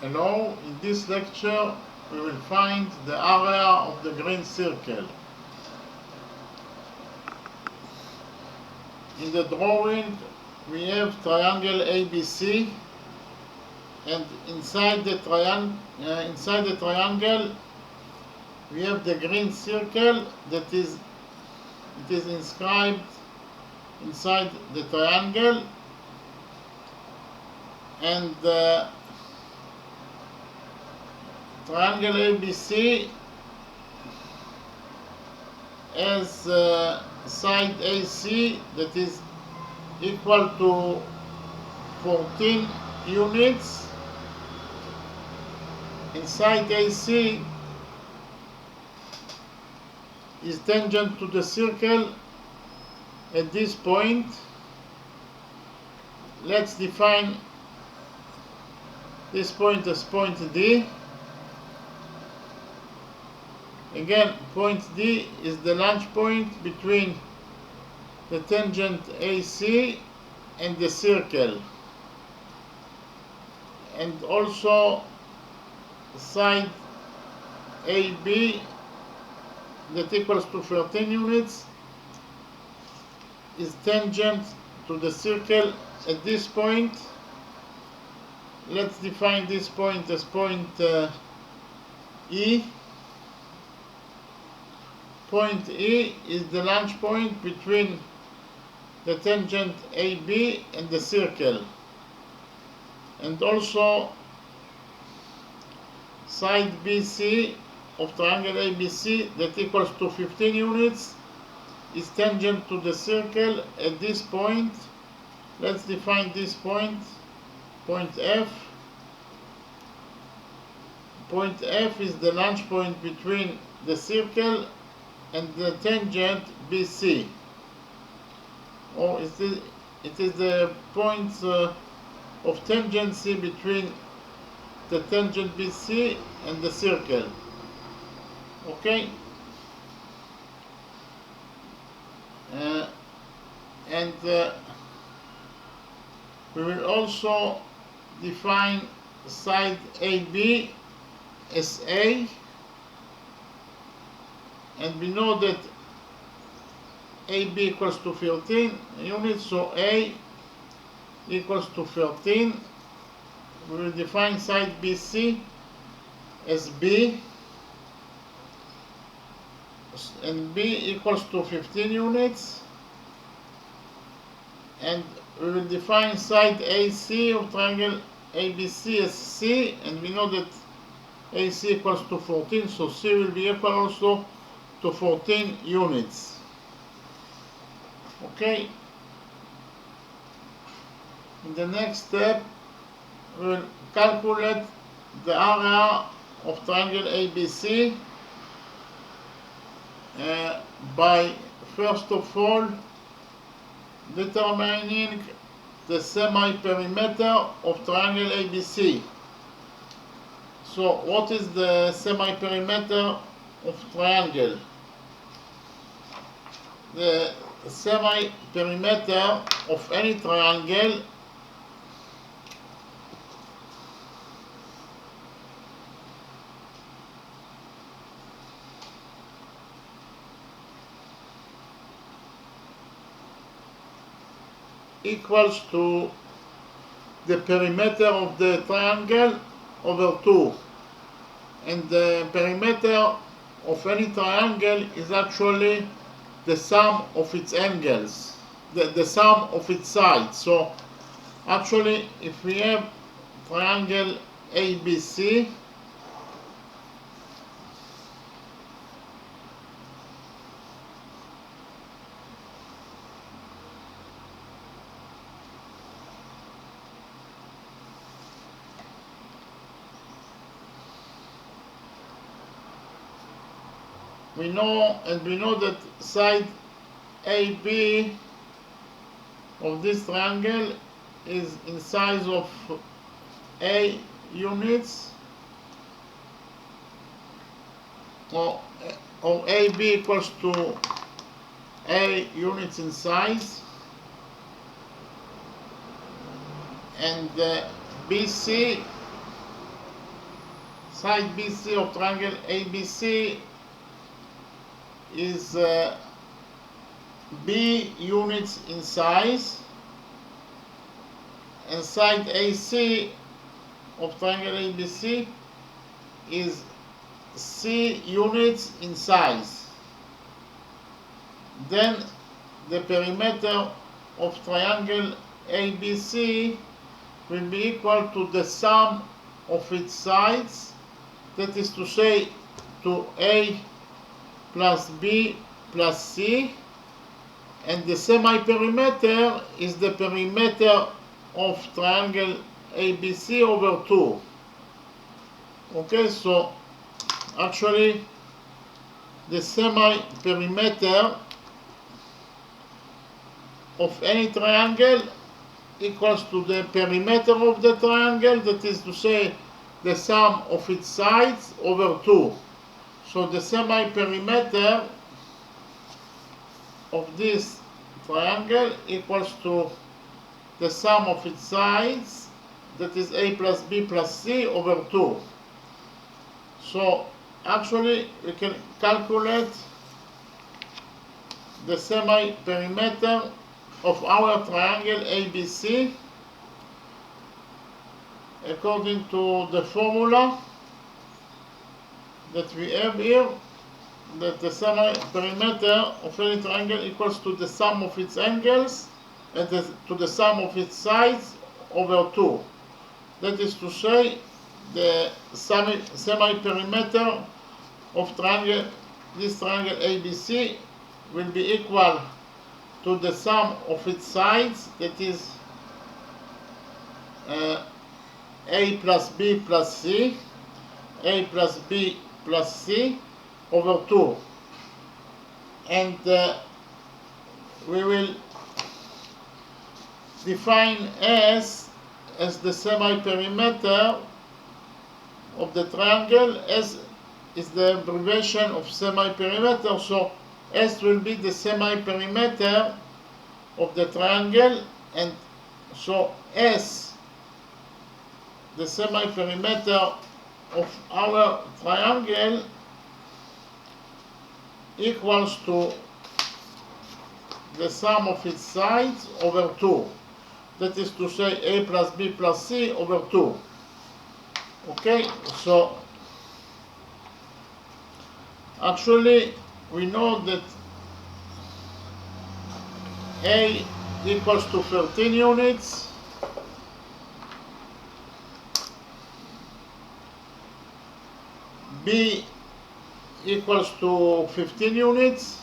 Hello, in this lecture we will find the area of the green circle. In the drawing we have triangle ABC, and inside the triangle we have the green circle that is inscribed inside the triangle, and triangle ABC has side AC that is equal to 14 units. Inside AC is tangent to the circle at this point. Let's define this point as point D. Again, point D is the launch point between the tangent AC and the circle, and also side AB that equals to 13 units is tangent to the circle at this point. Let's define this point as point E. Point E is the launch point between the tangent AB and the circle, and also side BC of triangle ABC that equals to 15 units is tangent to the circle at this point. Let's define this point, point F. Point F is the launch point between the circle and the tangent BC, or it is the point of tangency between the tangent BC and the circle. Okay, and we will also define side AB as A, and we know that AB equals to 13 units, so A equals to 13. We will define side BC as B, and B equals to 15 units, and we will define side AC of triangle ABC as C, and we know that AC equals to 14, so C will be equal also to 14 units. Okay, in the next step we will calculate the area of triangle ABC by first of all determining the semi-perimeter of triangle ABC. So what is the semi-perimeter of triangle? The semi-perimeter of any triangle equals to the perimeter of the triangle over 2, and the perimeter of any triangle is actually the sum of its angles, the sum of its sides. So actually, if we have triangle ABC, we know that side AB of this triangle is in size of A units, or AB equals to A units in size, and BC side BC of triangle ABC is B units in size, and side AC of triangle ABC is C units in size. Then the perimeter of triangle ABC will be equal to the sum of its sides, that is to say, to A plus B plus C, and the semi-perimeter is the perimeter of triangle ABC over 2. Okay, so actually the semi-perimeter of any triangle equals to the perimeter of the triangle, that is to say, the sum of its sides over 2. So the semi-perimeter of this triangle equals to the sum of its sides, that is A plus B plus C over 2. So actually we can calculate the semi-perimeter of our triangle ABC according to the formula that we have here, that the semi-perimeter of any triangle equals to the sum of its angles and to the sum of its sides over 2. That is to say, the semi-perimeter of this triangle ABC will be equal to the sum of its sides, that is A plus B plus C, A plus B plus C over 2. And we will define S as the semi-perimeter of the triangle. S is the abbreviation of semi-perimeter, so S will be the semi-perimeter of the triangle, and so S, the semi-perimeter of our triangle, equals to the sum of its sides over 2. That is to say, A plus B plus C over 2. Okay, so actually we know that A equals to 13 units, B equals to 15 units,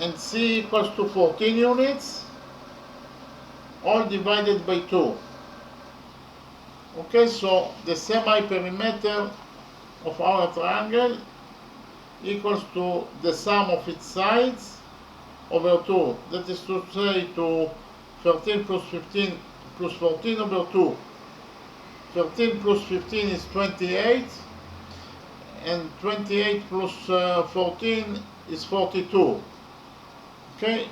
and C equals to 14 units, all divided by 2. Okay, so the semi-perimeter of our triangle equals to the sum of its sides over 2. That is to say, to 13 plus 15 plus 14 over 2. 13 plus 15 is 28, and 28 plus 14 is 42. Okay,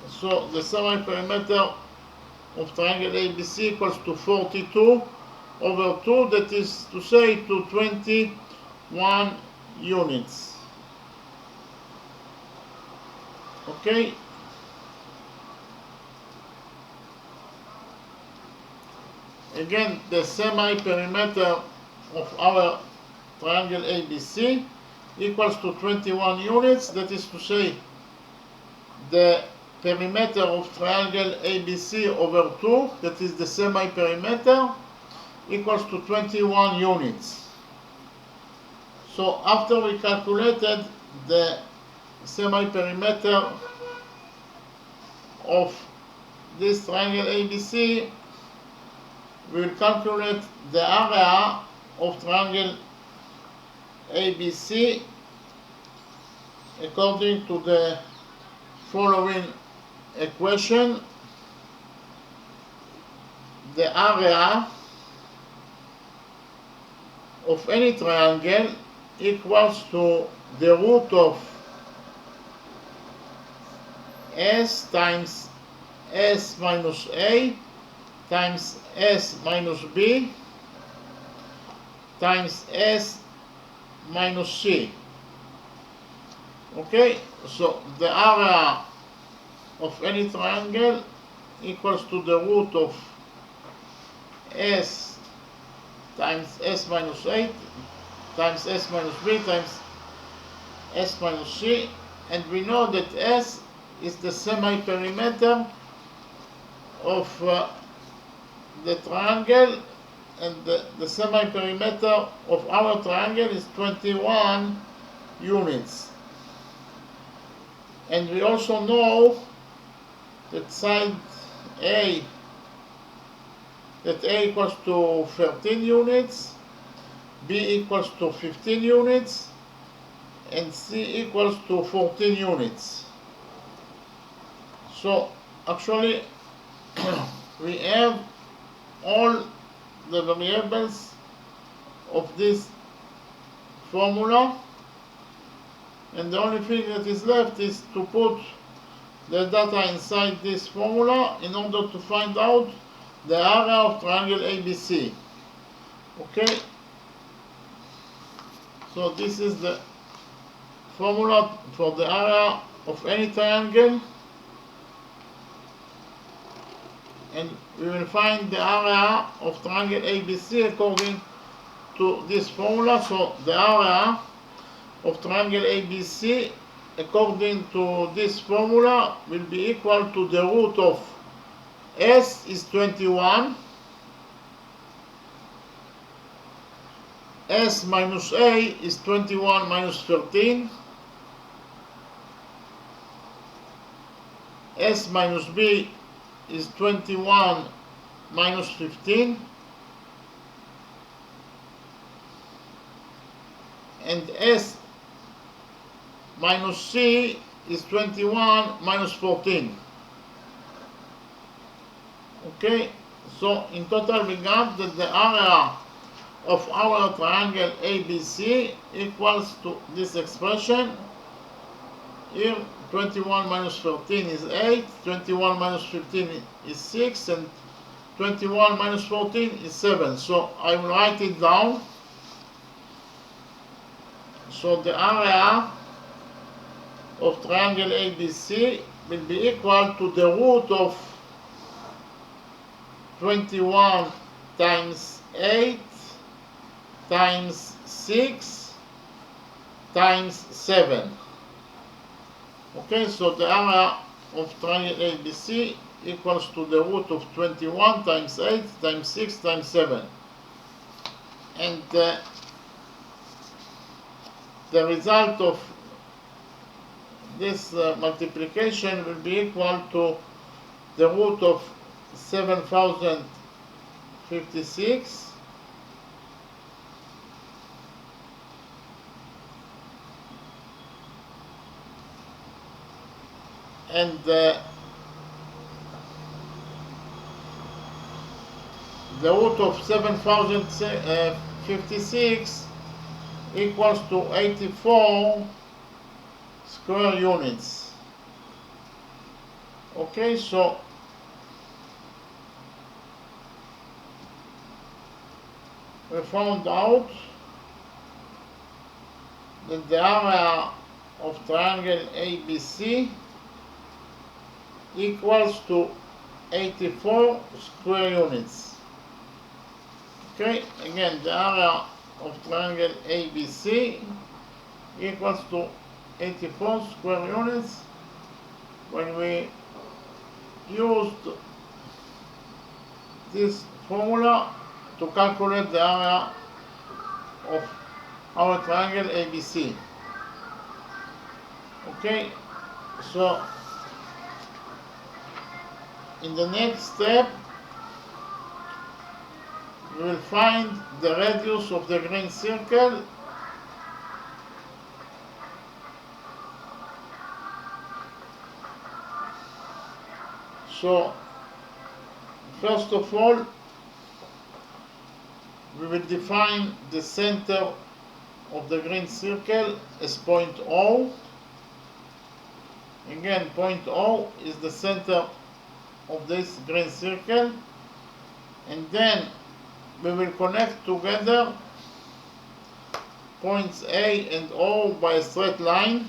so the semi-perimeter of triangle ABC equals to 42 over 2, that is to say, to 21 units. Okay, again, the semi-perimeter of our triangle ABC equals to 21 units, that is to say, the perimeter of triangle ABC over 2, that is the semi-perimeter, equals to 21 units. So after we calculated the semi-perimeter of this triangle ABC, we will calculate the area of triangle ABC according to the following equation. The area of any triangle equals to the root of S times S minus A times S minus B times S minus C. Okay, so the area of any triangle equals to the root of S times S minus 8 times S minus B times S minus C, and we know that S is the semi-perimeter of the triangle, and the semi-perimeter of our triangle is 21 units. And we also know that side A, that A equals to 13 units, B equals to 15 units, and C equals to 14 units. So actually we have all the variables of this formula, and the only thing that is left is to put the data inside this formula in order to find out the area of triangle ABC. Okay, so this is the formula for the area of any triangle, and we will find the area of triangle ABC according to this formula. So the area of triangle ABC according to this formula will be equal to the root of S is 21, S minus A is 21 minus 13, S minus B is 21 minus 15, and S minus C is 21 minus 14. Okay, so in total we got that the area of our triangle ABC equals to this expression. Here 21 minus 13 is 8, 21 minus 15 is 6, and 21 minus 14 is 7. So I will write it down. So the area of triangle ABC will be equal to the root of 21 times 8 times 6 times 7. Okay, so the area of triangle ABC equals to the root of 21 times 8 times 6 times 7. And the result of this multiplication will be equal to the root of 7056 and the root of 7056 equals to 84 square units. Okay, so we found out that the area of triangle ABC equals to 84 square units. Okay, again, the area of triangle ABC equals to 84 square units. When we used this formula to calculate the area of our triangle ABC. Okay, so in the next step we will find the radius of the green circle. So first of all we will define the center of the green circle as point O. Again, point O is the center of this green circle, and then we will connect together points A and O by a straight line.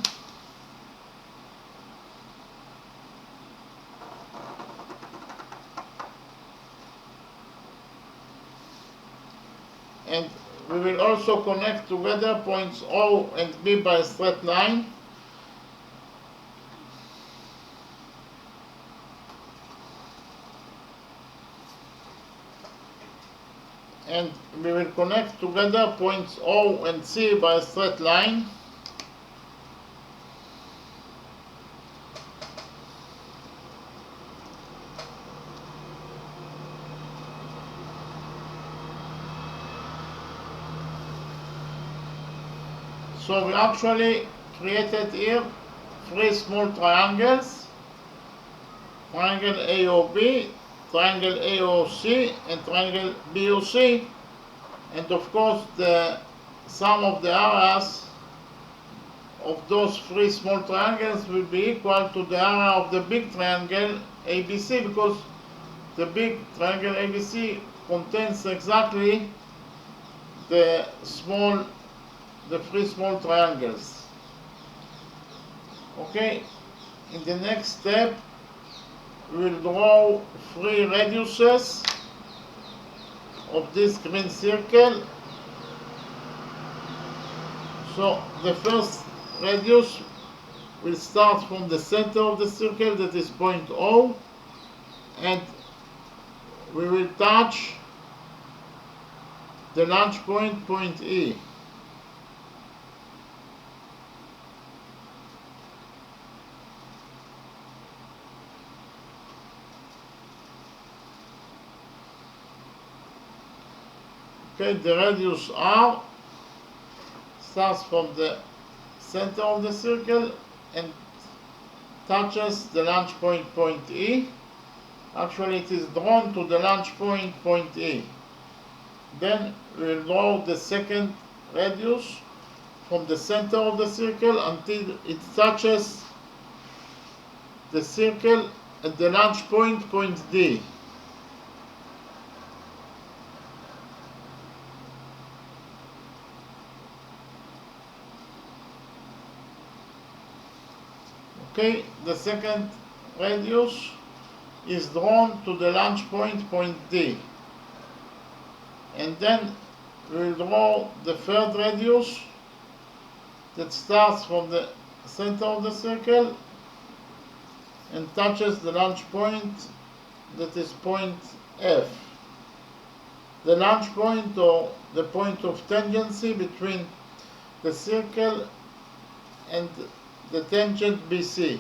And we will also connect together points O and B by a straight line. And we will connect together points O and C by a straight line. So we actually created here three small triangles: triangle AOB, triangle AOC, and triangle BOC. And of course the sum of the areas of those three small triangles will be equal to the area of the big triangle ABC, because the big triangle ABC contains exactly the three small triangles. Okay, in the next step we will draw three radiuses of this green circle. So the first radius will start from the center of the circle, that is point O, and we will touch the launch point, point E. Okay, the radius R starts from the center of the circle and touches the launch point, point E. Actually, it is drawn to the launch point, point E. Then we will draw the second radius from the center of the circle until it touches the circle at the launch point, point D. Okay, the second radius is drawn to the launch point, point D. And then we will draw the third radius that starts from the center of the circle and touches the launch point, that is point F. The launch point, or the point of tangency between the circle and the tangent BC.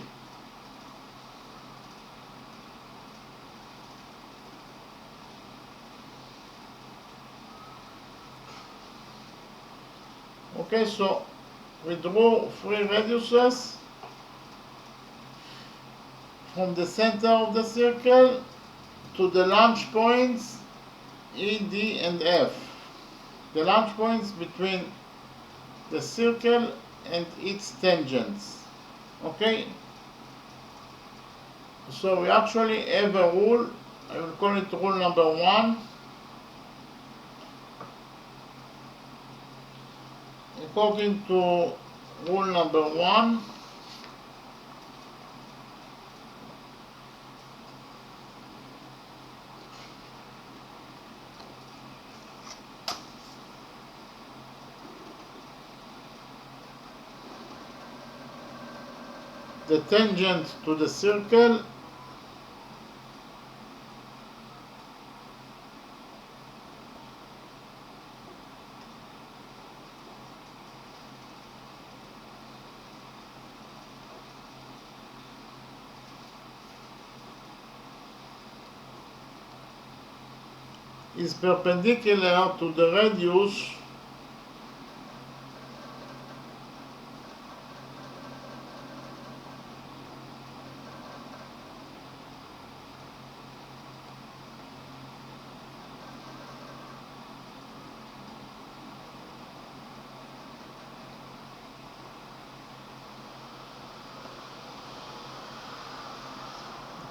Okay, so we draw three radiuses from the center of the circle to the launch points E, D, and F. The launch points between the circle and its tangents. Okay, so we actually have a rule. I will call it rule number 1. According to rule number 1, the tangent to the circle is perpendicular to the radius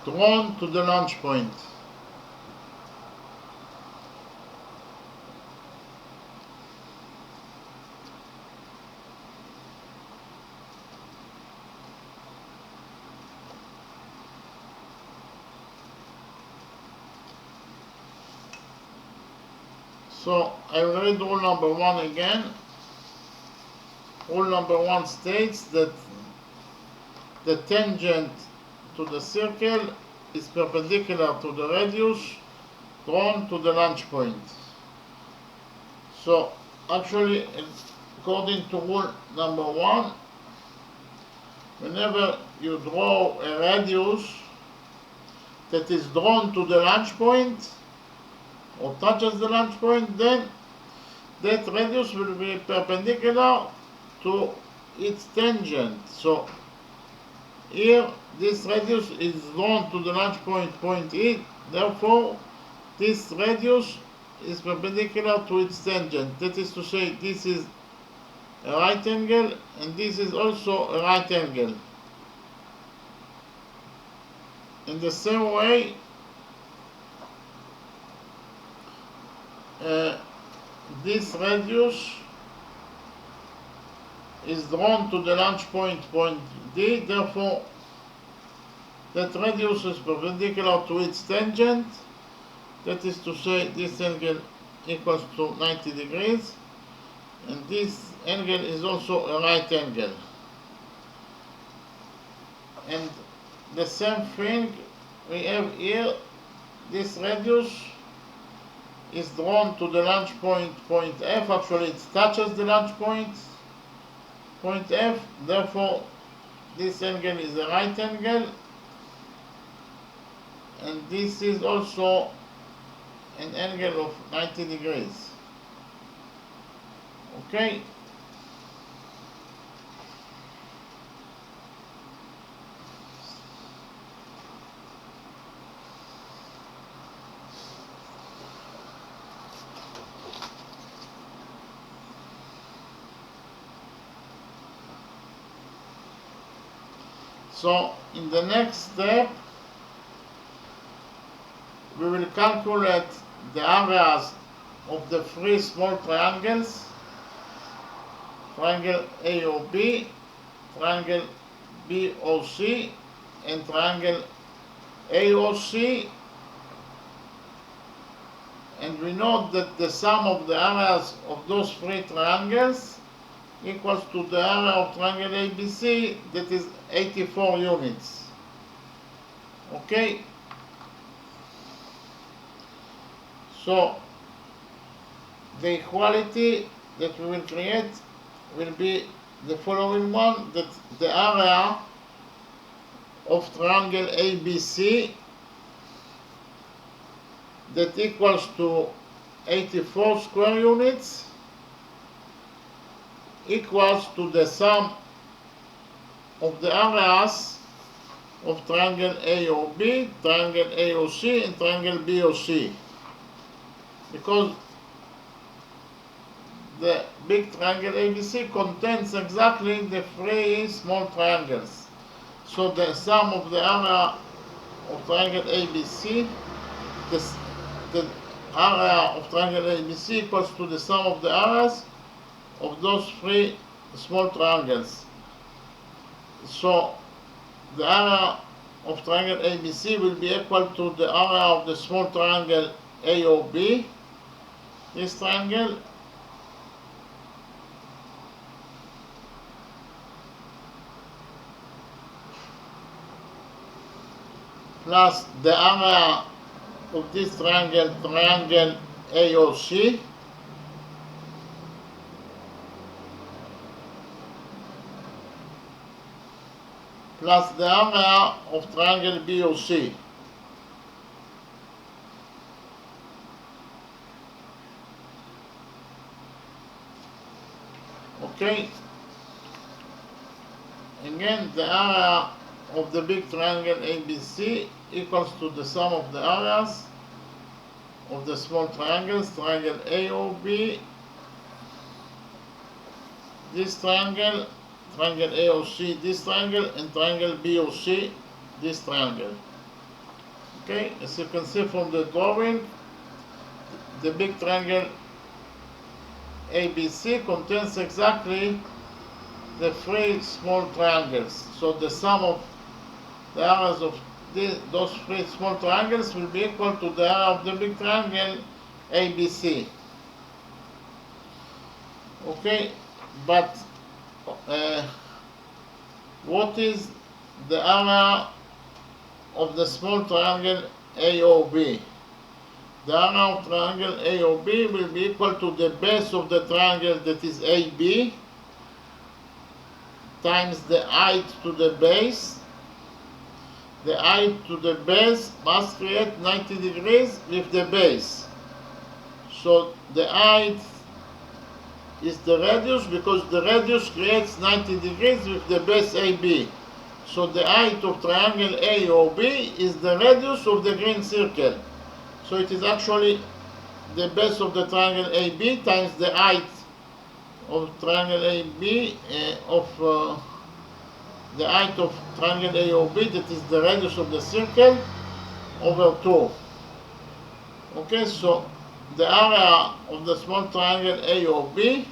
drawn to the launch point. So I will read rule number 1 again. Rule number 1 states that the tangent to the circle is perpendicular to the radius drawn to the launch point. So actually, according to rule number 1, whenever you draw a radius that is drawn to the launch point or touches the launch point, then that radius will be perpendicular to its tangent. So here this radius is drawn to the launch point, point E, therefore this radius is perpendicular to its tangent. That is to say, this is a right angle and this is also a right angle. In the same way, this radius is drawn to the launch point, point D, therefore that radius is perpendicular to its tangent. That is to say, this angle equals to 90 degrees, and this angle is also a right angle. And the same thing we have here. This radius is drawn to the launch point, point F. Actually, it touches the launch point, point F. Therefore, this angle is a right angle, and this is also an angle of 90 degrees. Okay? So in the next step, we will calculate the areas of the three small triangles, triangle AOB, triangle BOC, and triangle AOC. And we know that the sum of the areas of those three triangles equals to the area of triangle ABC, that is 84 units. Okay? So the equality that we will create will be the following one, that the area of triangle ABC that equals to 84 square units equals to the sum of the areas of triangle AOB, triangle AOC, and triangle BOC. Because the big triangle ABC contains exactly the three small triangles. So the sum of the area of triangle ABC, the area of triangle ABC equals to the sum of the areas of those three small triangles. So the area of triangle ABC will be equal to the area of the small triangle AOB, this triangle, plus the area of this triangle, triangle AOC, plus the area of triangle BOC. Okay? Again, the area of the big triangle ABC equals to the sum of the areas of the small triangles, triangle AOB, this triangle, triangle AOC, this triangle, and triangle BOC, this triangle. Okay, as you can see from the drawing, the big triangle ABC contains exactly the three small triangles. So the sum of the areas of those three small triangles will be equal to the area of the big triangle ABC. Okay, but what is the area of the small triangle AOB? The area of triangle AOB will be equal to the base of the triangle, that is AB, times the height to the base. The height to the base must create 90 degrees with the base. So the height is the radius, because the radius creates 90 degrees with the base AB. So the height of triangle AOB is the radius of the green circle. So it is actually the base of the triangle AB times the height of triangle AB the height of triangle AOB, that is the radius of the circle, over 2. Okay, so the area of the small triangle AOB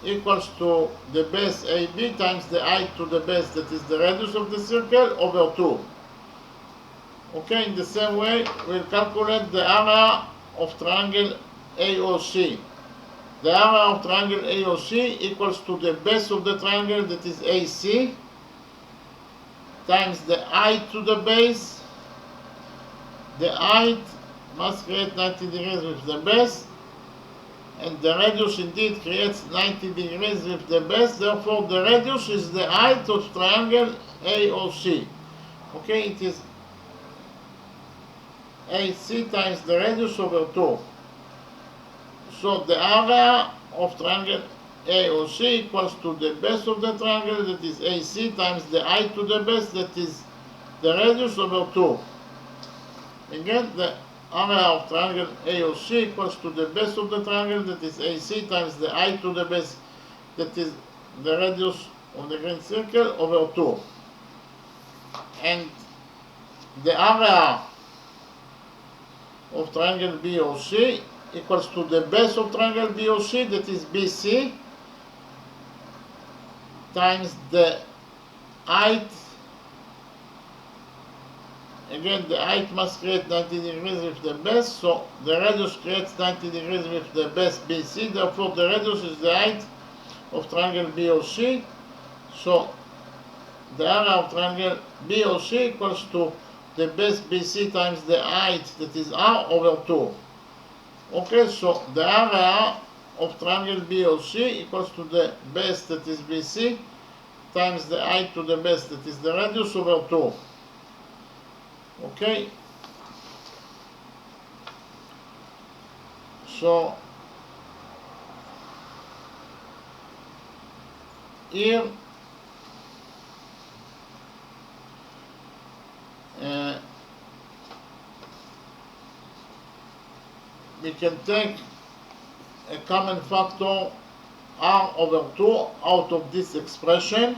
equals to the base AB times the height to the base, that is the radius of the circle, over 2. Okay, in the same way, we'll calculate the area of triangle AOC. The area of triangle AOC equals to the base of the triangle, that is AC, times the height to the base. The height must create 90 degrees with the base, and the radius indeed creates 90 degrees with the base. Therefore, the radius is the height of triangle AOC. Okay, it is AC times the radius over 2. So the area of triangle AOC equals to the base of the triangle, that is AC, times the height to the base, that is the radius, over 2. Again, the area of triangle AOC equals to the base of the triangle, that is AC, times the height to the base, that is the radius of the green circle, over 2. And the area of triangle BOC equals to the base of triangle BOC, that is BC, times the height. Again, the height must create 90 degrees with the base, so the radius creates 90 degrees with the base BC. Therefore, the radius is the height of triangle BOC. So the area of triangle BOC equals to the base BC times the height, that is R, over 2. Okay, so the area of triangle BOC equals to the base, that is BC, times the height to the base, that is the radius, over 2. Okay, so here we can take a common factor R over 2 out of this expression.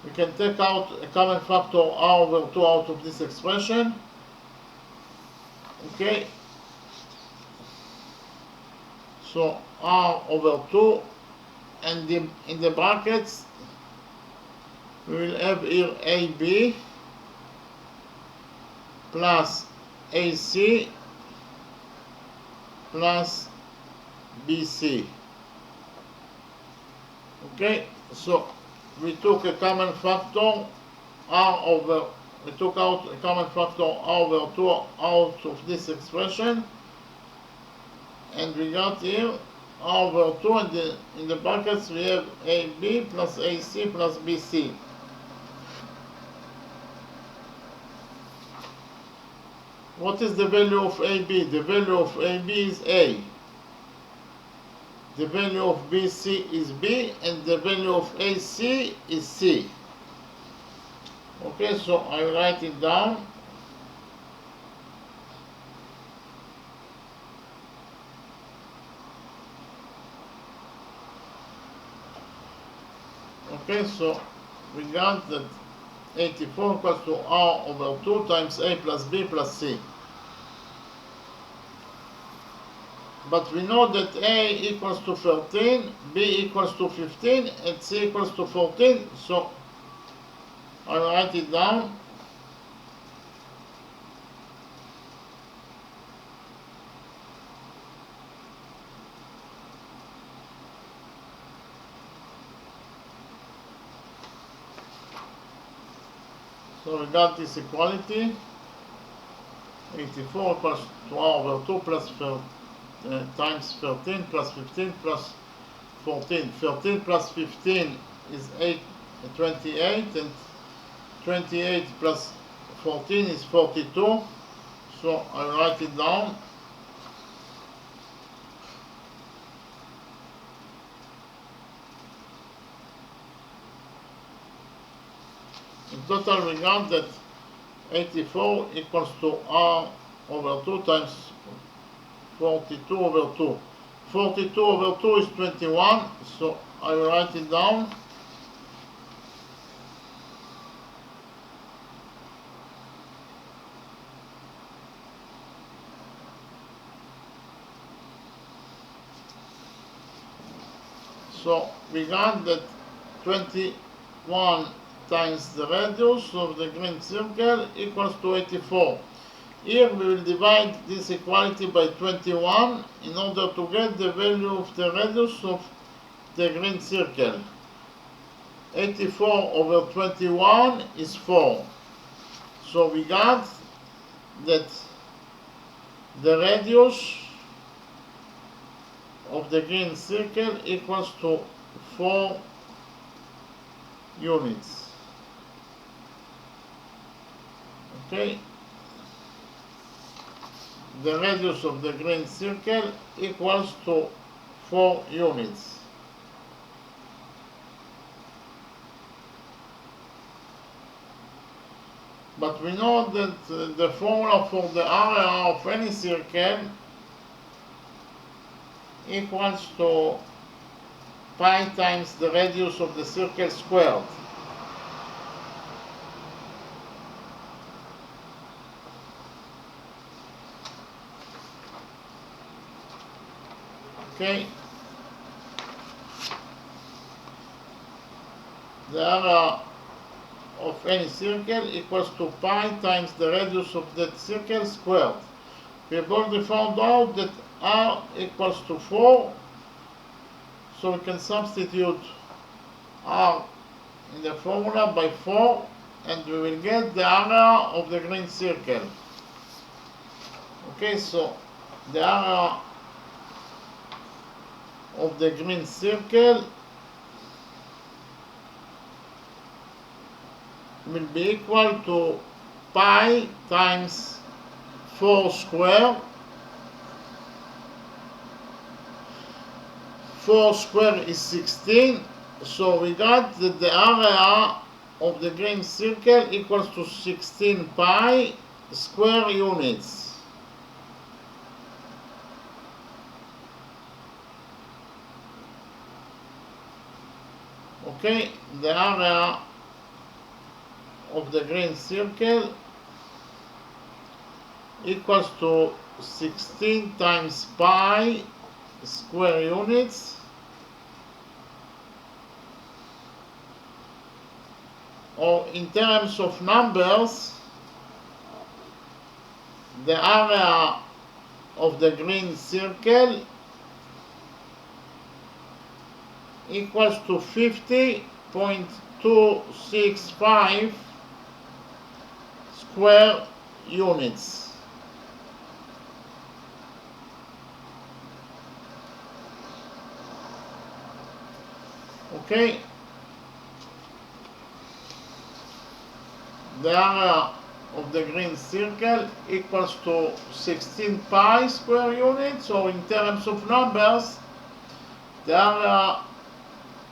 We can take out a common factor R over 2 out of this expression. Okay, so R over 2, and in the brackets we will have here AB plus AC plus BC. Okay, so we took a common factor we took out a common factor R over 2 out of this expression, and we got here R over 2, and in the brackets we have AB plus AC plus BC. What is the value of AB? The value of AB is A. The value of BC is B, and the value of AC is C. Okay, so I write it down. Okay, so we got that 84 equals to R over 2 times A plus B plus C. But we know that A equals to 13, B equals to 15, and C equals to 14, so I'll write it down. So we got this equality. 84 equals 2 over 2 plus times 13 plus 15 plus 14. 13 plus 15 is 28, and 28 plus 14 is 42. So I write it down. In total, we got that 84 equals to r over 2 times 42 over 2. 42 over 2 is 21, so I will write it down. So we got that 21 times the radius of the green circle equals to 84. Here we will divide this equality by 21 in order to get the value of the radius of the green circle. 84 over 21 is 4. So we got that the radius of the green circle equals to 4 units. Okay? The radius of the green circle equals to 4 units. But we know that the formula for the area of any circle equals to pi times the radius of the circle squared. Okay? The area of any circle equals to pi times the radius of that circle squared. We have already found out that r equals to 4, so we can substitute r in the formula by 4, and we will get the area of the green circle. Okay, so the area of the green circle will be equal to pi times 4 square. 4 square is 16, so we got that the area of the green circle equals to 16 pi square units. Okay, the area of the green circle equals to 16 times pi square units, or in terms of numbers, the area of the green circle equals to 50.265 square units. Okay, the area of the green circle equals to 16 pi square units, or in terms of numbers, the area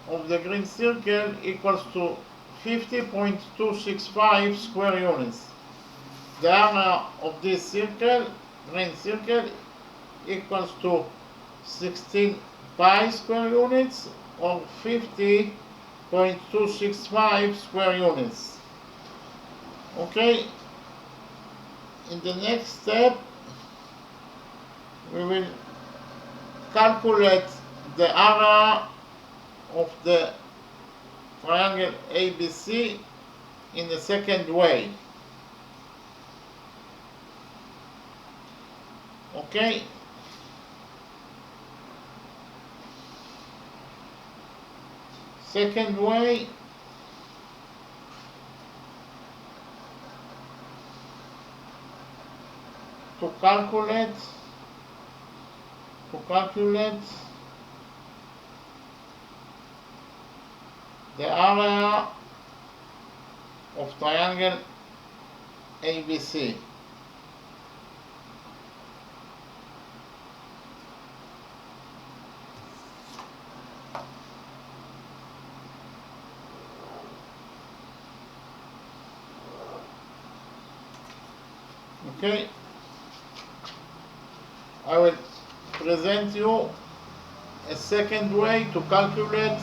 of the green circle equals to 50.265 square units. The area of this circle, green circle, equals to 16 pi square units, or 50.265 square units. Okay, in the next step we will calculate the area of the triangle ABC in the second way. Okay, second way, to calculate the area of triangle ABC. Okay, I will present you a second way to calculate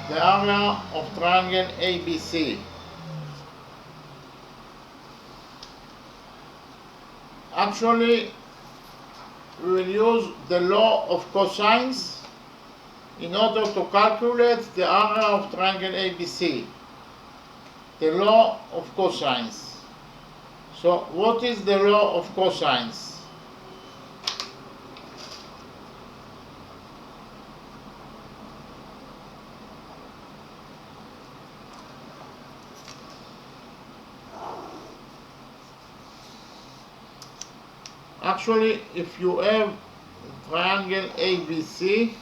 the area of triangle ABC. Actually, we will use the law of cosines in order to calculate the area of triangle ABC. The law of cosines. So, what is the law of cosines? Actually, if you have triangle ABC,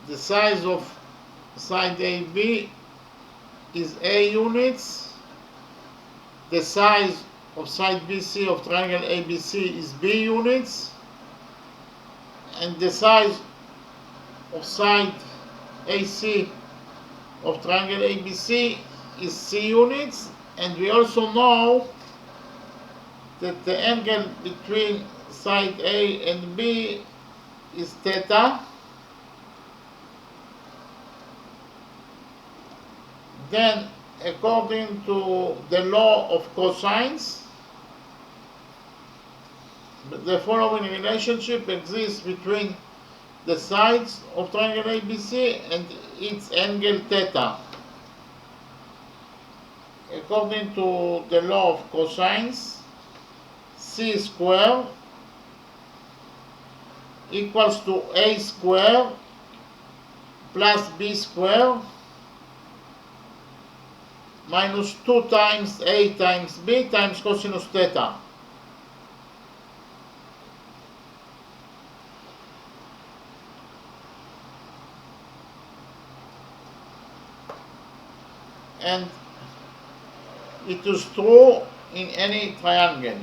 the size of side AB is A units. The size of side BC of triangle ABC is B units. And the size of side AC of triangle ABC is C units. And we also know that the angle between side A and B is theta. Then, according to the law of cosines, the following relationship exists between the sides of triangle ABC and its angle theta. According to the law of cosines, C squared equals to A squared plus B squared minus 2 times A times B times cosinus theta. And it is true in any triangle.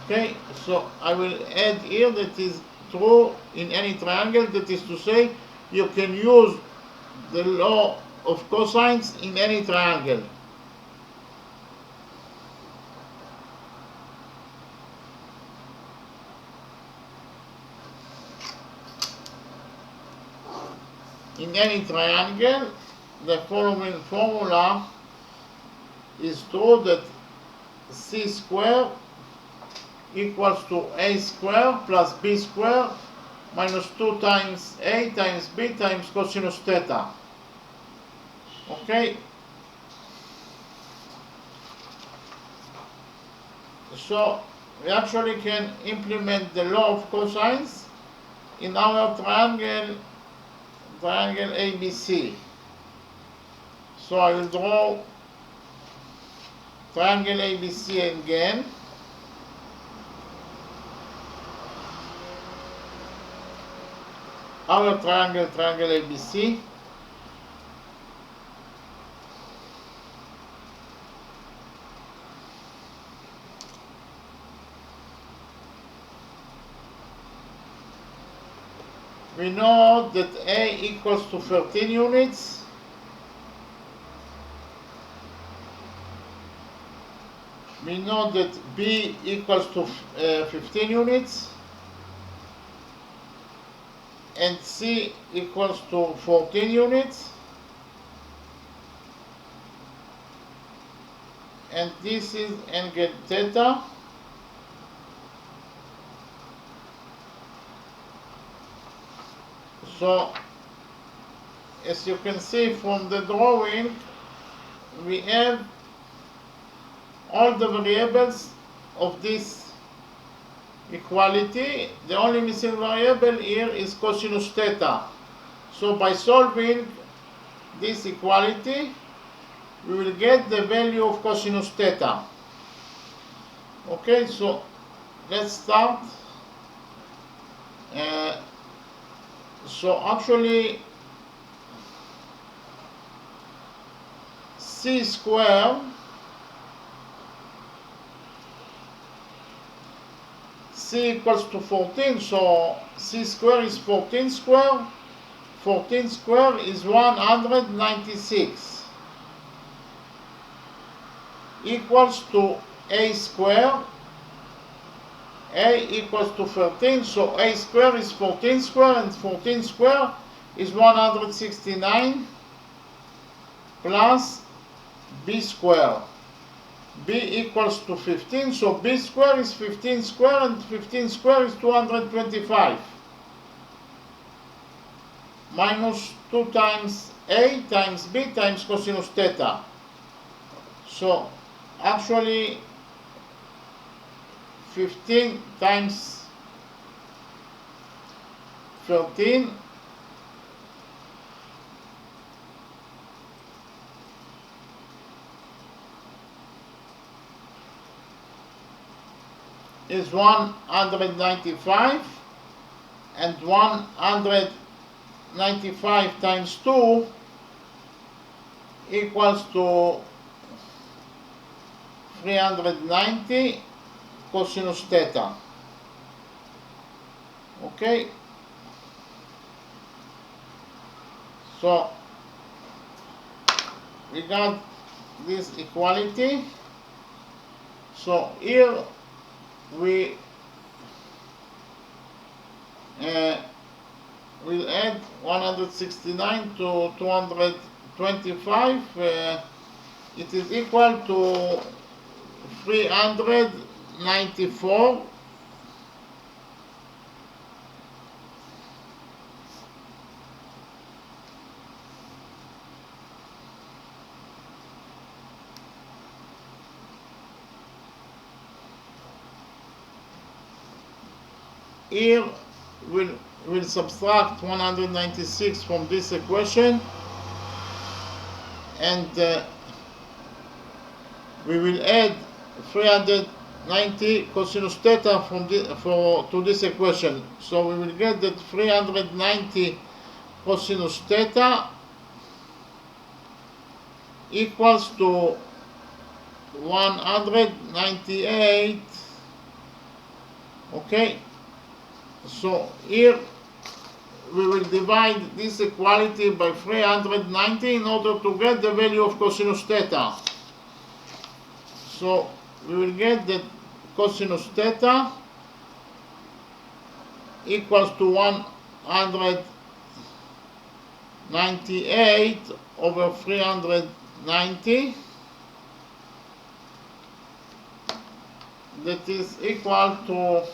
Okay, so I will add here that is true in any triangle. That is to say, you can use the law of cosines in any triangle. In any triangle, the following formula is true, that C squared equals to A squared plus B squared minus 2 times A times B times cosinus theta. Okay, so we actually can implement the law of cosines in our triangle ABC. So I will draw triangle ABC again. Our triangle ABC. We know that A equals to 13 units. We know that B equals to 15 units. And C equals to 14 units. And this is angle theta. So, as you can see from the drawing, we have all the variables of this equality. The only missing variable here is cosinus theta. So by solving this equality, we will get the value of cosinus theta. Okay, so let's start. So actually c squared, c equals to 14, so c squared is 14 squared. 14 squared is 196, equals to a squared. A equals to 13, so a squared is 14 squared, and 14 squared is 169 plus b squared. B equals to 15, so b squared is 15 squared, and 15 squared is 225. Minus 2 times a times b times cosinus theta. So actually 15 times 13 is 195, and 195 times 2 equals to 390 cosinus theta. Okay, so we got this equality. So here we will add 169 to 225. It is equal to 394. Here we'll subtract 196 from this equation, and we will add 390 cosinus theta from to this equation. So we will get that 390 cosinus theta equals to 198. Okay, so here we will divide this equality by 390 in order to get the value of cosinus theta. So we will get that cosinus theta equals to 198 over 390. That is equal to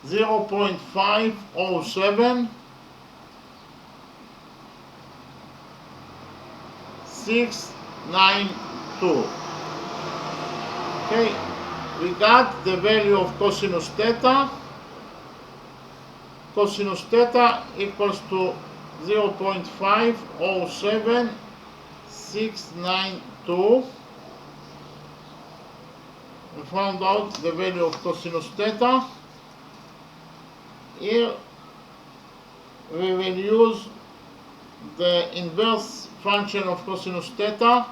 0.507 692. Okay, we got the value of cosinus theta. Cosinus theta equals to 0.507 692. We found out the value of cosinus theta. Here we will use the inverse function of cosinus theta,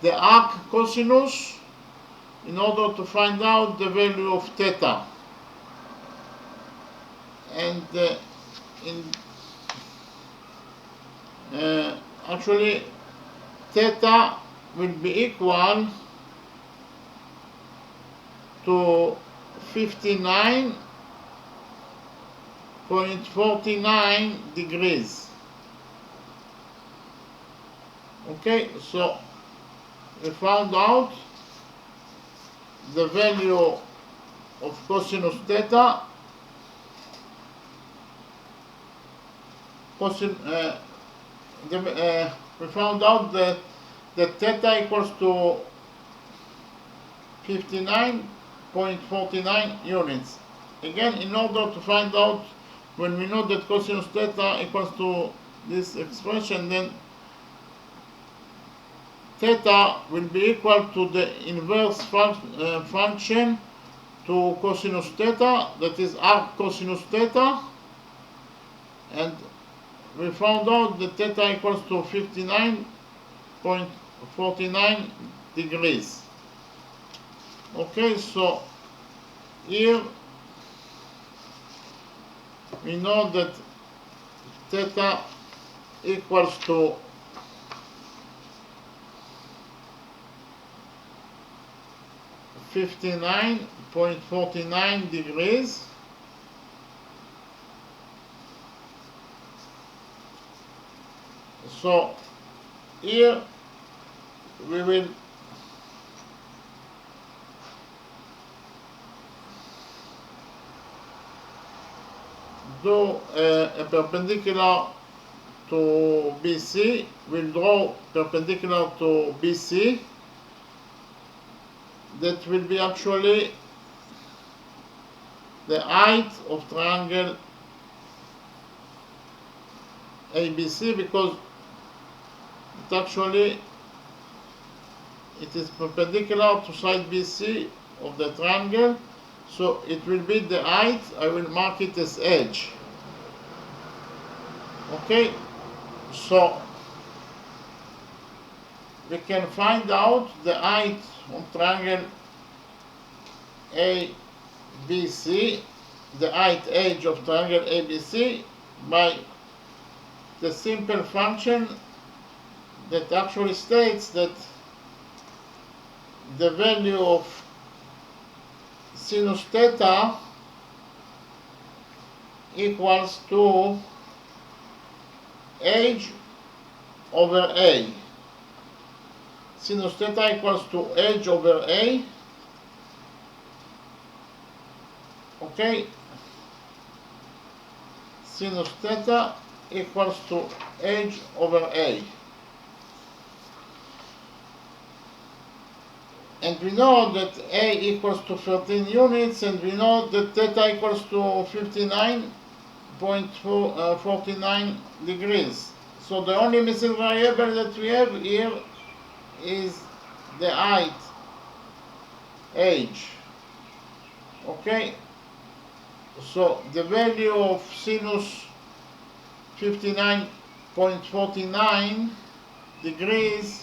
the arc cosinus, in order to find out the value of theta. And actually theta will be equal to 59.49 degrees. Okay, so we found out the value of cosinus theta, we found out that theta equals to 59.49 units. Again, in order to find out, when we know that cosinus theta equals to this expression, then theta will be equal to the inverse function to cosinus theta, that is arc cosinus theta, and we found out that theta equals to 59.49 degrees. Okay, so here we know that theta equals to 59.49 degrees. So here we will do a perpendicular to BC. We'll draw perpendicular to BC. That will be actually the height of triangle ABC, because it is perpendicular to side BC of the triangle, so it will be the height. I will mark it as h. Okay, so we can find out the height of triangle ABC, the height h of triangle ABC, by the simple function that actually states that the value of sinus theta equals to h over a. Sinus theta equals to h over a. Okay, sinus theta equals to h over a. And we know that a equals to 13 units, and we know that theta equals to 59.49 degrees. So the only missing variable that we have here is the height, h. Okay, so the value of sinus 59.49 degrees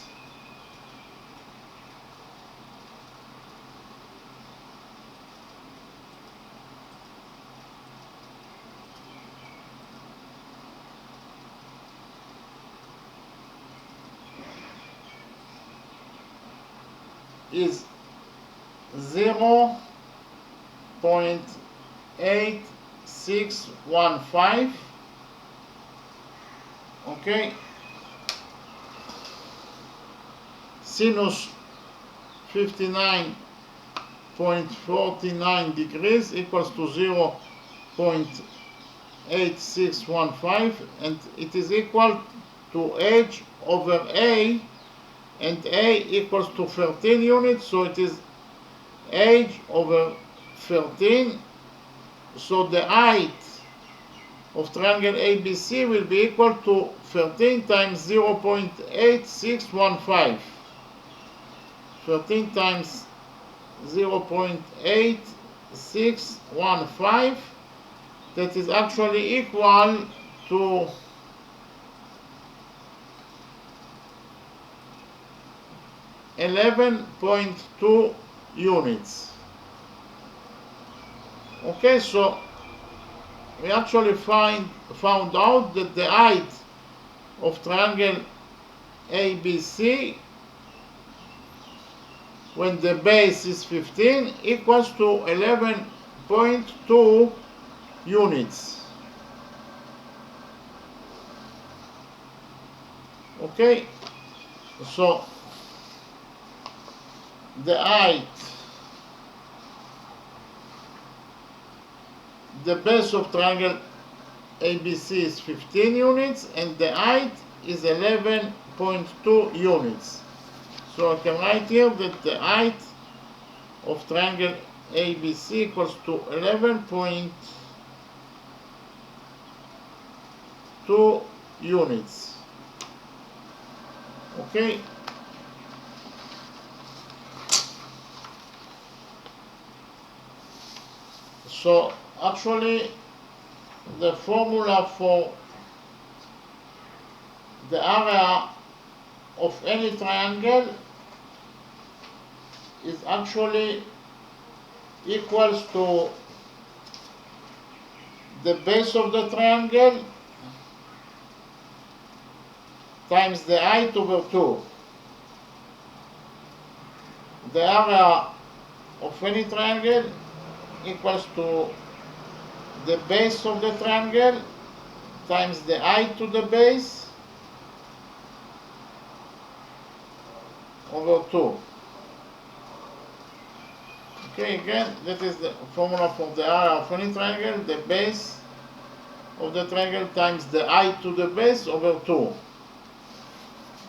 is 0.8615. Okay, sinus 59.49 degrees equals to 0.8615, and it is equal to h over a, and a equals to 13 units, so it is h over 13. So the height of triangle ABC will be equal to 13 times 0.8615. 13 times 0.8615, that is actually equal to 11.2 units. Okay, so we actually found out that the height of triangle ABC, when the base is 15, equals to 11.2 units. Okay, so the height the base of triangle ABC is 15 units and the height is 11.2 units. So I can write here that the height of triangle ABC equals to 11.2 units. Okay. So actually the formula for the area of any triangle is actually equals to the base of the triangle times the height over 2. The area of any triangle equals to the base of the triangle times the height to the base over 2. Okay, again, that is the formula for the area of any triangle, the base of the triangle times the height to the base over 2.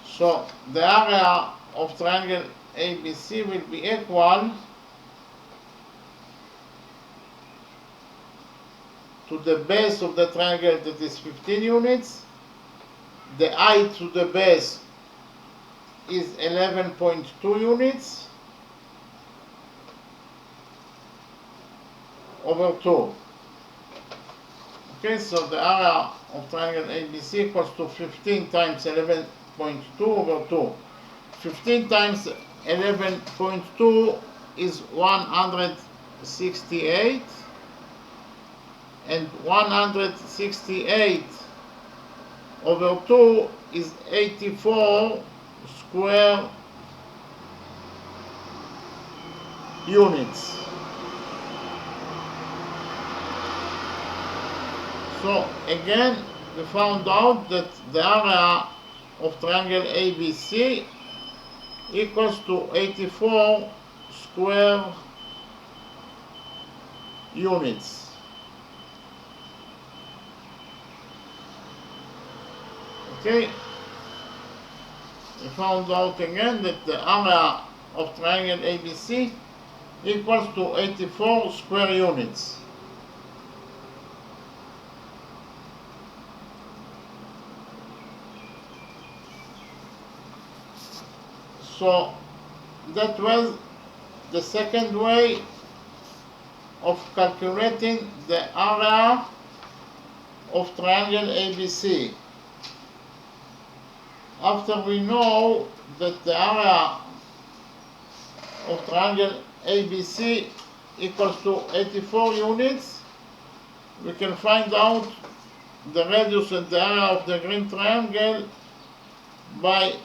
So the area of triangle ABC will be equal to the base of the triangle, that is 15 units. The height to the base is 11.2 units over 2. Okay, so the area of triangle ABC equals to 15 times 11.2 over 2. 15 times 11.2 is 168, and 168 over 2 is 84 square units. So again, we found out that the area of triangle ABC equals to 84 square units. Okay, we found out again that the area of triangle ABC equals to 84 square units. So that was the second way of calculating the area of triangle ABC. After we know that the area of triangle ABC equals to 84 units, we can find out the radius and the area of the green triangle by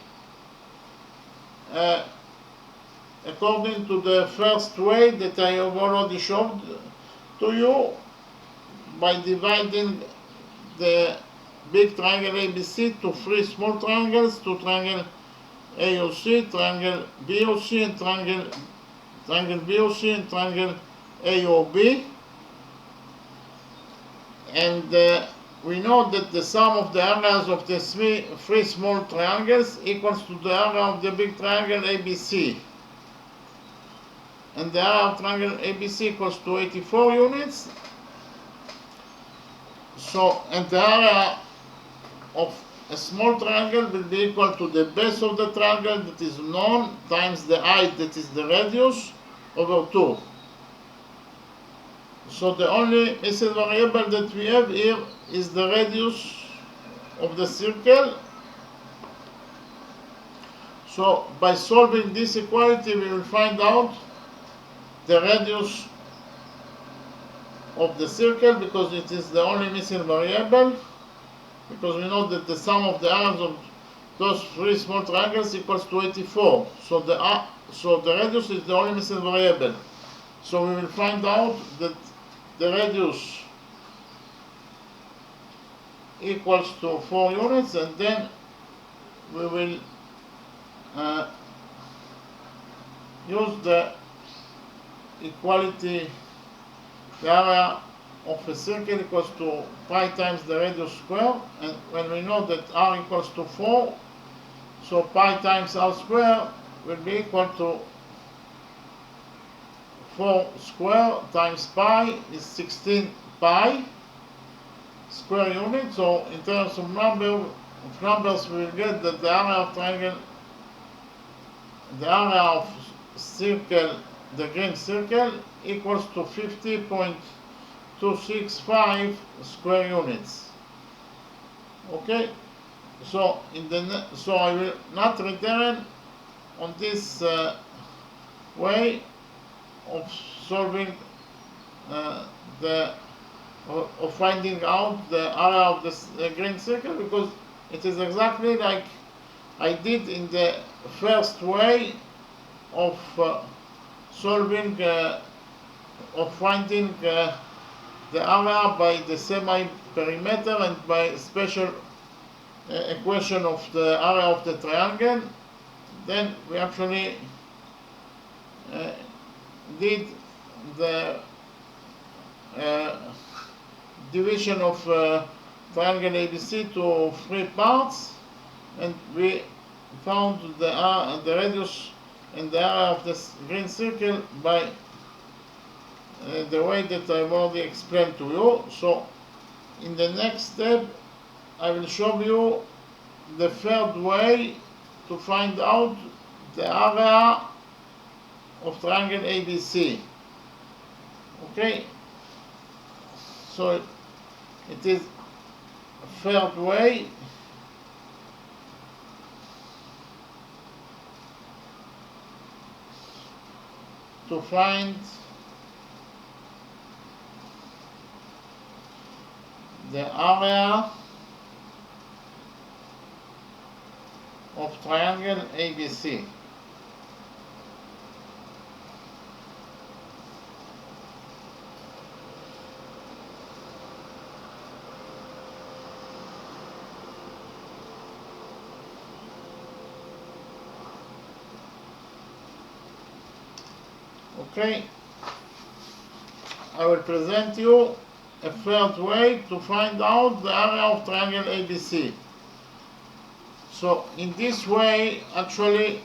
according to the first way that I have already showed to you, by dividing the big triangle ABC to 3 small triangles, to triangle AOC, triangle BOC, and triangle BOC, and triangle AOB. And we know that the sum of the areas of the three small triangles equals to the area of the big triangle ABC. And the area of triangle ABC equals to 84 units. So, and the area of a small triangle will be equal to the base of the triangle, that is known, times the height, that is the radius, over 2. So the only missing variable that we have here is the radius of the circle. So by solving this equality, we will find out the radius of the circle, because it is the only missing variable, because we know that the sum of the areas of those 3 small triangles equals to 84. So the radius is the only missing variable. So we will find out that the radius equals to 4 units, and then we will use the equality, the area of a circle equals to pi times the radius square, and when we know that r equals to 4, so pi times r square will be equal to 4 square times pi is 16 pi square unit. So in terms of numbers, we will get that the area of triangle, the area of circle, the green circle, equals to 50.265 square units. Okay, so so I will not return on this way of solving of finding out the area of the green circle, because it is exactly like I did in the first way of solving of finding the area by the semi-perimeter and by special equation of the area of the triangle. Then we actually did the division of triangle ABC to 3 parts, and we found the radius and the area of the green circle by the way that I've already explained to you. So in the next step I will show you the third way to find out the area of triangle ABC. Okay, so it is a third way to find the area of triangle ABC. Okay, I will present you a third way to find out the area of triangle ABC. So in this way, actually,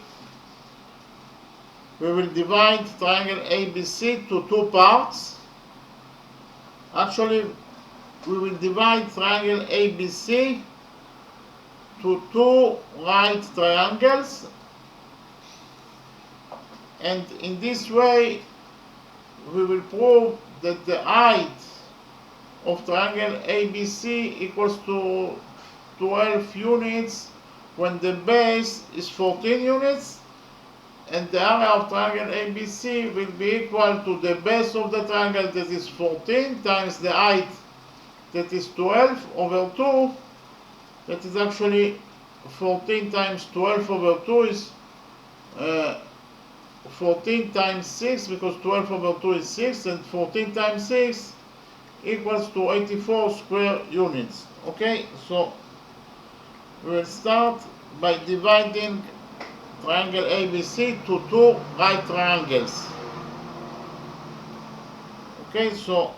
we will divide triangle ABC to 2 parts. Actually, we will divide triangle ABC to 2 right triangles, and in this way we will prove that the height of triangle ABC equals to 12 units when the base is 14 units, and the area of triangle ABC will be equal to the base of the triangle, that is 14, times the height, that is 12, over 2. That is actually 14 times 12 over 2 is 14 times 6, because 12 over 2 is 6, and 14 times 6 equals to 84 square units. Okay, so we will start by dividing triangle ABC to 2 right triangles. Okay, so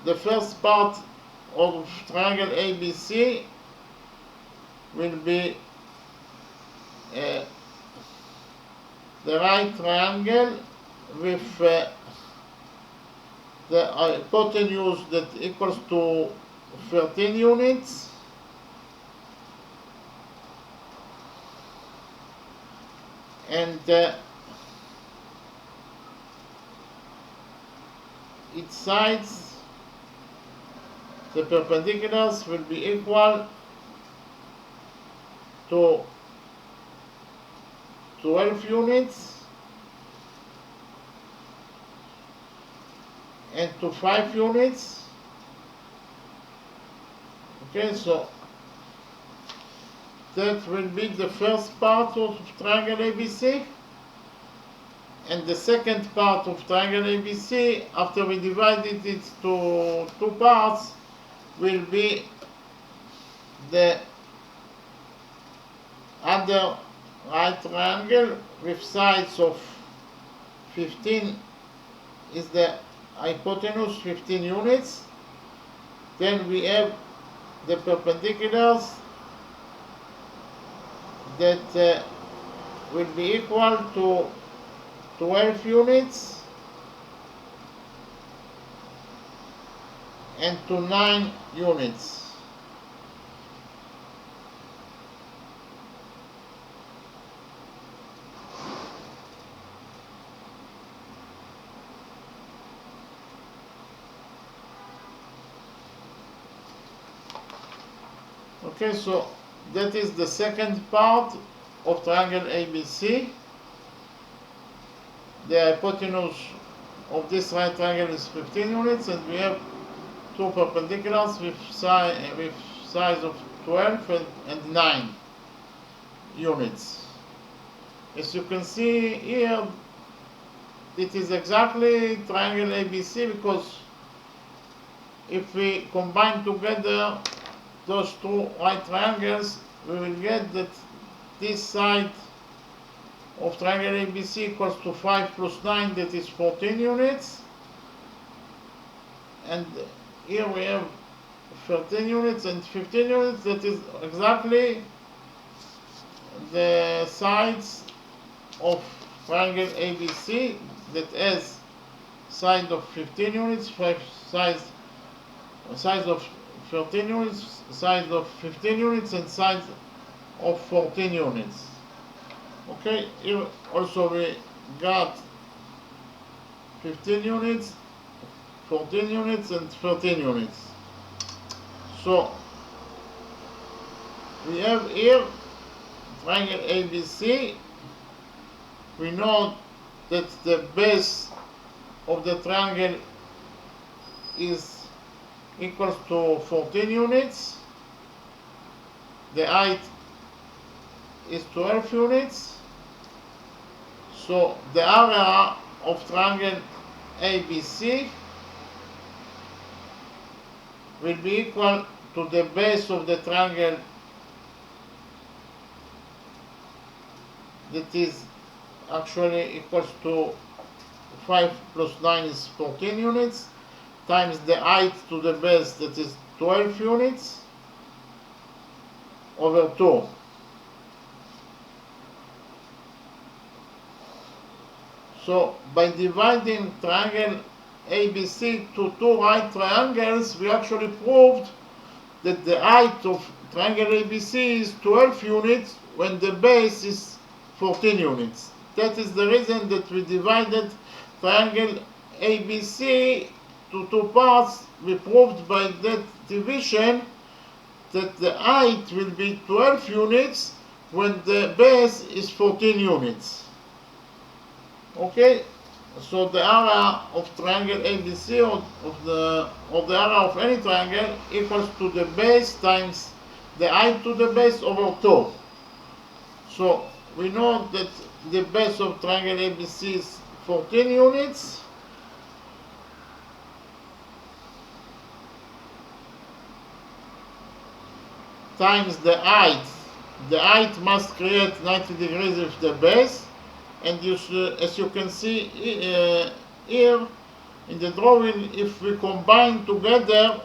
the first part of triangle ABC will be the right triangle with the hypotenuse that equals to 13 units, and its sides, the perpendiculars, will be equal to 12 units and to 5 units. Okay, so that will be the first part of triangle ABC, and the second part of triangle ABC, after we divided it to 2 parts, will be the other right triangle with sides of 15 is the hypotenuse 15 units. Then we have the perpendiculars that will be equal to 12 units and to 9 units. Okay, so that is the second part of triangle ABC. The hypotenuse of this right triangle is 15 units, and we have two perpendiculars with size of 12 and 9 units. As you can see here, it is exactly triangle ABC, because if we combine together those two right triangles, we will get that this side of triangle ABC equals to 5 plus 9, that is 14 units. And here we have 13 units and 15 units, that is exactly the sides of triangle ABC that has side of 15 units, size of 13 units, size of 15 units, and size of 14 units. Okay, here also we got 15 units, 14 units, and 13 units. So we have here triangle ABC. We know that the base of the triangle is equals to 14 units. The height is 12 units. So the area of triangle ABC will be equal to the base of the triangle, that is actually equals to 5 plus 9 is 14 units, times the height to the base, that is 12 units, over 2. So by dividing triangle ABC to two right triangles, we actually proved that the height of triangle ABC is 12 units when the base is 14 units. That is the reason that we divided triangle ABC to two parts. We proved by that division that the height will be 12 units when the base is 14 units. Okay, so the area of triangle ABC, or the area of any triangle, equals to the base times the height to the base over 2. So we know that the base of triangle ABC is 14 units. Times the height. The height must create 90 degrees with the base. And as you can see here in the drawing, if we combine together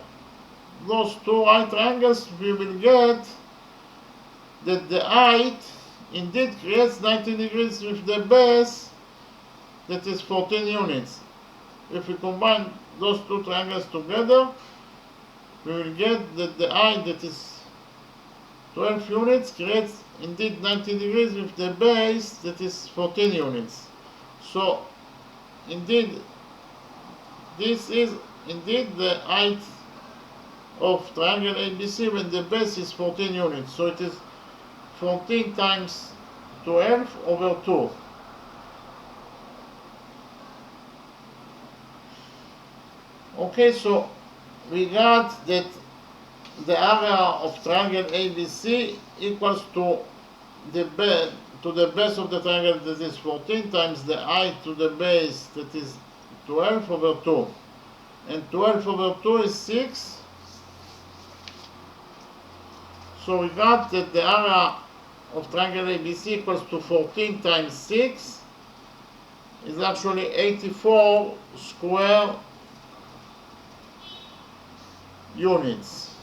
those two right triangles, we will get that the height indeed creates 90 degrees with the base, that is 14 units. If we combine those two triangles together, we will get that the height, that is 12 units, creates indeed 90 degrees with the base, that is 14 units. So indeed this is indeed the height of triangle ABC when the base is 14 units. So it is 14 times 12 over 2. Okay, so we got that the area of triangle ABC equals to the base of the triangle, that is 14, times the height to the base, that is 12 over 2. And 12 over 2 is 6. So we got that the area of triangle ABC equals to 14 times 6 is actually 84 square units.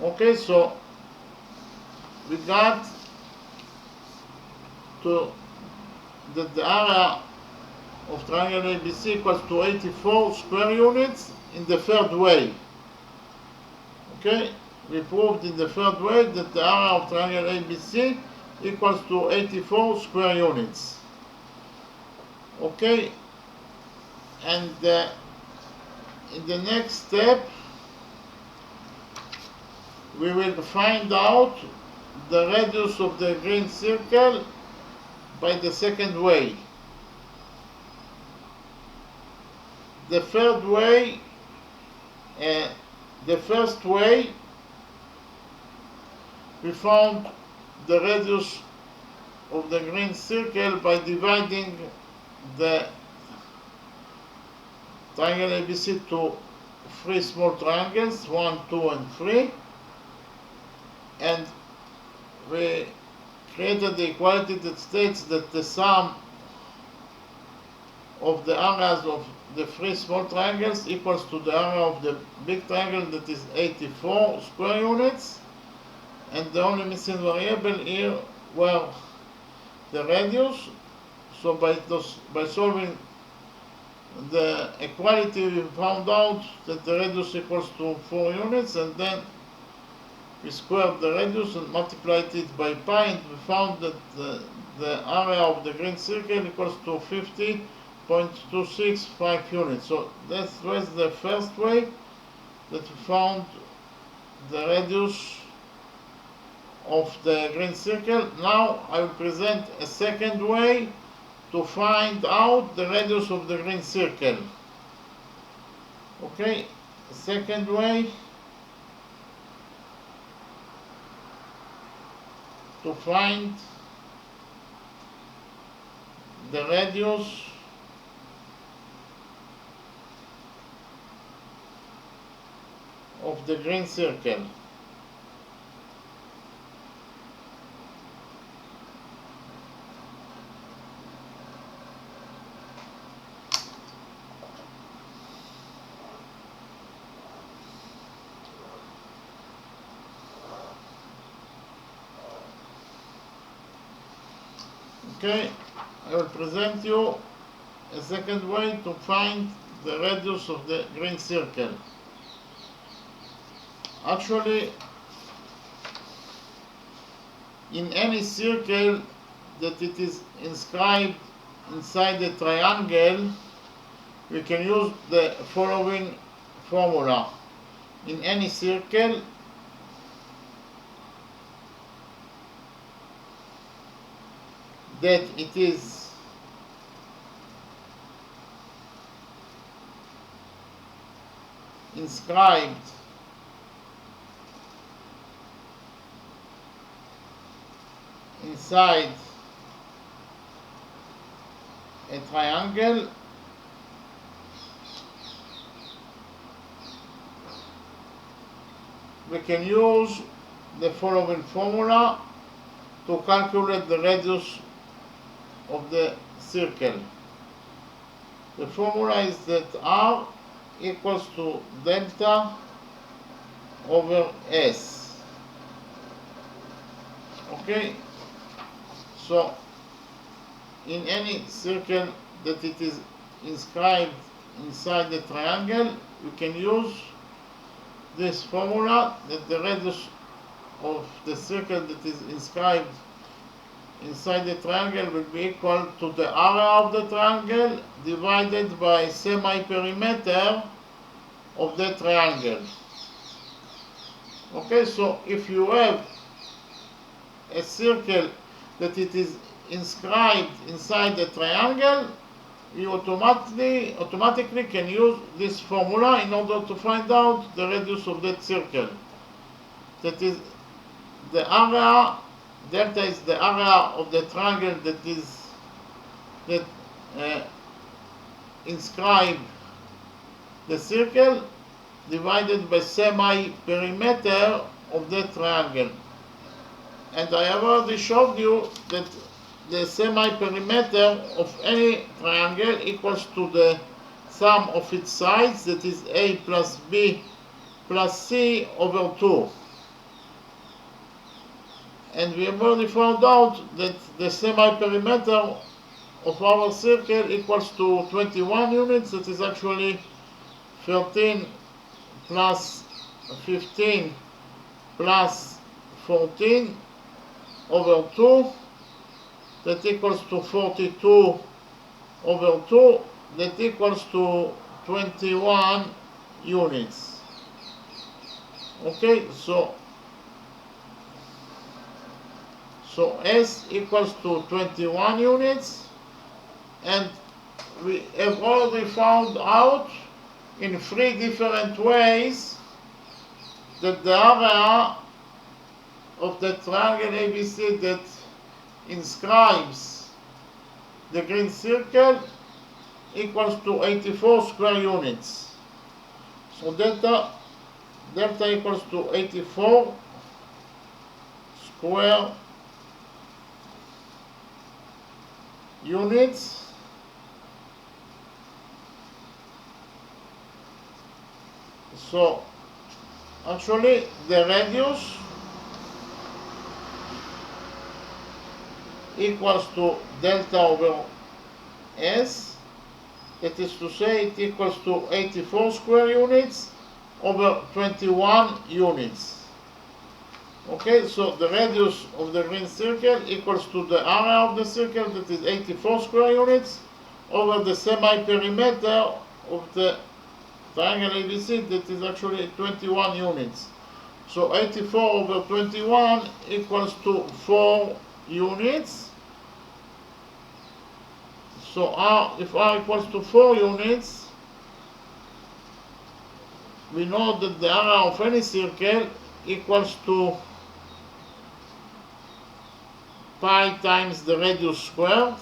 Okay, so we got to that the area of triangle ABC equals to 84 square units in the third way. Okay, we proved in the third way that the area of triangle ABC equals to 84 square units. Okay, and in the next step we will find out the radius of the green circle by the second way. The third way, the first way, we found the radius of the green circle by dividing the triangle ABC to three small triangles, 1, 2, and 3, and we created the equality that states that the sum of the areas of the three small triangles equals to the area of the big triangle, that is 84 square units, and the only missing variable here were the radius. So by solving the equality, we found out that the radius equals to 4 units, and then we squared the radius and multiplied it by pi, and we found that the area of the green circle equals to 50.265 units. So that was the first way that we found the radius of the green circle. Now I will present a second way to find out the radius of the green circle. Okay, second way to find the radius of the green circle. Okay, I will present you a second way to find the radius of the green circle. Actually, in any circle that it is inscribed inside the triangle, we can use the following formula. In any circle, that it is inscribed inside a triangle, we can use the following formula to calculate the radius of the circle. The formula is that R equals to delta over S. Okay, so in any circle that it is inscribed inside the triangle, we can use this formula, that the radius of the circle that is inscribed inside the triangle will be equal to the area of the triangle divided by semi-perimeter of the triangle. Okay, so if you have a circle that it is inscribed inside the triangle, you automatically can use this formula in order to find out the radius of that circle. That is the area, delta is the area of the triangle that inscribe the circle divided by semi-perimeter of the triangle. And I have already showed you that the semi-perimeter of any triangle equals to the sum of its sides, that is A plus B plus C over 2. And we have already found out that the semi-perimeter of our circle equals to 21 units. That is actually 13 plus 15 plus 14 over 2. That equals to 42 over 2. That equals to 21 units. Okay, so S equals to 21 units, and we have already found out in 3 different ways that the area of the triangle ABC that inscribes the green circle equals to 84 square units. So delta equals to 84 square units. So actually the radius equals to delta over S, that is to say it equals to 84 square units over 21 units. Okay, so the radius of the green circle equals to the area of the circle, that is 84 square units, over the semi-perimeter of the triangle ABC, that is actually 21 units. So 84 over 21 equals to 4 units. So if R equals to 4 units, we know that the area of any circle equals to pi times the radius squared.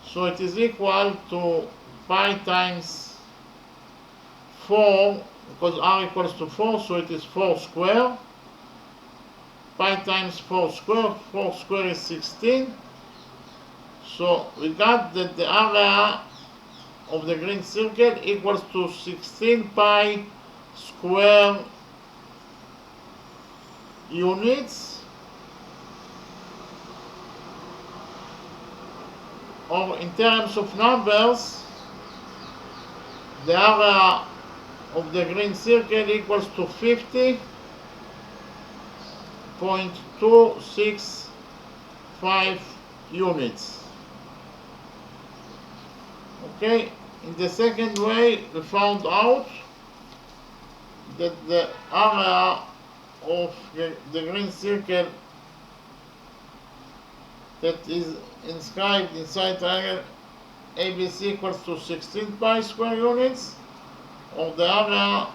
So it is equal to pi times 4, because R equals to 4, so it is 4 square. Pi times 4 square, 4 square is 16. So we got that the area of the green circle equals to 16 pi square units, or in terms of numbers, the area of the green circle equals to 50.265 units. Okay, in the second way, we found out that the area of the green circle that is inscribed inside triangle ABC equals to 16 pi square units, or the area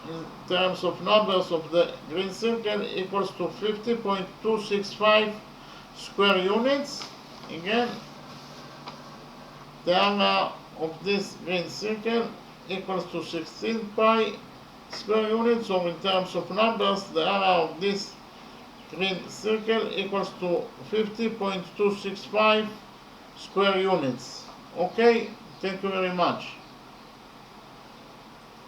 in terms of numbers of the green circle equals to 50.265 square units. Again, the area of this green circle equals to 16 pi square units, or in terms of numbers, the area of this green circle equals to 50.265 square units. Okay, thank you very much.